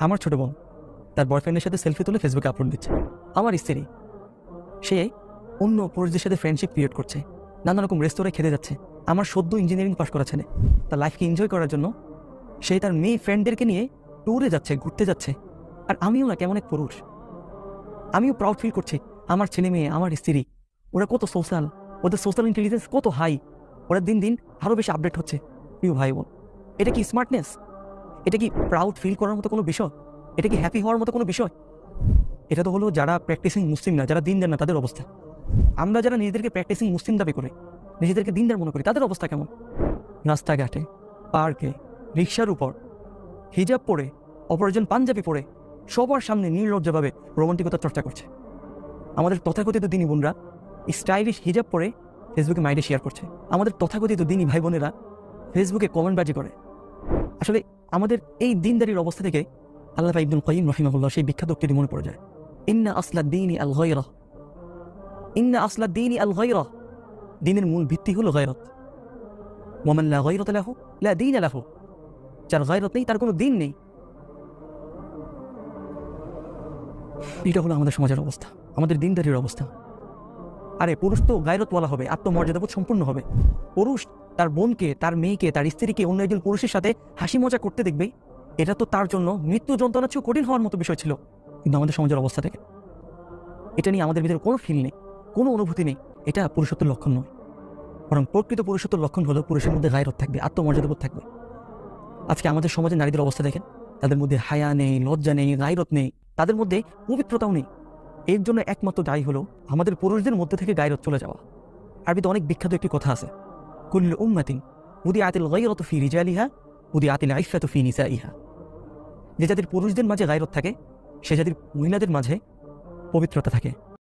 আমার ছোট বোন তার বয়ফ্রেন্ডের সাথে সেলফি তুলে ফেসবুকে আপলোড দিচ্ছে। আমার স্ত্রী সে অন্য পুরুষদের সাথে ফ্রেন্ডশিপ ক্রিয়েট করছে, নানা রকম রেস্তোরাঁয় খেতে যাচ্ছে। আমার সদ্য ইঞ্জিনিয়ারিং পাশ করা ছেলে তার লাইফকে এনজয় করার জন্য সে তার মেয়ে ফ্রেন্ডদেরকে নিয়ে ট্যুরে যাচ্ছে, ঘুরতে যাচ্ছে। আর আমিও না কেমন এক পুরুষ, আমিও প্রাউড ফিল করছি আমার ছেলে মেয়ে, আমার স্ত্রী, ওরা কত সোশ্যাল, ওদের সোশ্যাল ইন্টেলিজেন্স কত হাই, ওরা দিন দিন আরও বেশি আপডেট হচ্ছে। প্রিয় ভাই বোন, এটা কি স্মার্টনেস? এটা কি প্রাউড ফিল করার মতো কোনো বিষয়? এটা কি হ্যাপি হওয়ার মতো কোনো বিষয়? এটা তো হলো যারা প্র্যাকটিসিং মুসলিম না, যারা দিনদার না, তাদের অবস্থা। আমরা যারা নিজেদেরকে প্র্যাকটিসিং মুসলিম দাবি করে নিজেদেরকে দিনদার মনে করি, তাদের অবস্থা কেমন? রাস্তাঘাটে, পার্কে, রিক্সার উপর হিজাব পরে, অপরজন পাঞ্জাবি পরে সবার সামনে নির্লজ্জভাবে রোমান্টিকতার চর্চা করছে। আমাদের তথাকথিত দিনী বোনরা স্টাইলিশ হিজাব পরে ফেসবুকে মাইডে শেয়ার করছে। আমাদের তথাকথিত দিনী ভাই বোনেরা ফেসবুকে কমেন্টবাজি করে। আসলে আমাদের এই দিনদারির অবস্থা থেকে আল্লামা ইবনুল কাইয়িম রাহিমাহুল্লাহ সেই বিখ্যাত উক্তিটি মনে পড়ে যায়, ইন্না আসলাদ দীনি আল গায়রা, ইন্না আসলাদ দীনি আল গায়রা, দিনের মূল ভিত্তি হলো গায়রত। ওয়া মান লা গায়রাতা লাহু লা দীনা লাহু, যার গায়রত নেই তার কোনো দিন নেই। এটা হলো আমাদের সমাজের অবস্থা, আমাদের দিনদারির অবস্থা। আরে পুরুষ তো গায়রতওয়ালা হবে, আত্মমর্যাদাবোধ সম্পূর্ণ হবে। পুরুষ তার বোনকে, তার মেয়েকে, তার স্ত্রীকে অন্য একজন পুরুষের সাথে হাসি মজা করতে দেখবে, এটা তো তার জন্য মৃত্যু যন্ত্রণা চেয়েও কঠিন হওয়ার মতো বিষয় ছিল। কিন্তু আমাদের সমাজের অবস্থা থেকে এটা নিয়ে আমাদের ভিতরে কোনো ফিল নেই, কোনো অনুভূতি নেই। এটা পুরুষত্বের লক্ষণ নয়, বরং প্রকৃত পুরুষত্বের লক্ষণ হলো পুরুষের মধ্যে গায়রত থাকবে, আত্মমর্যাদাবোধ থাকবে। আজকে আমাদের সমাজে নারীদের অবস্থা দেখেন, তাদের মধ্যে হায়া নেই, লজ্জা নেই, গায়রত নেই, তাদের মধ্যে পবিত্রতাও নেই। এর জন্য একমাত্র দায়ী হলো আমাদের পুরুষদের মধ্যে থেকে গায়রত চলে যাওয়া। আরবিতে অনেক বিখ্যাত একটি কথা আছে, কুল্লু উম্মাতিন উদিআতিল গায়রাতু ফি রিজালিহা উদিআতিল ইফফাতু ফি নিসাইহা। যে জাতির পুরুষদের মাঝে গায়রত থাকে, সে জাতির মহিলাদের মাঝে পবিত্রতা থাকে।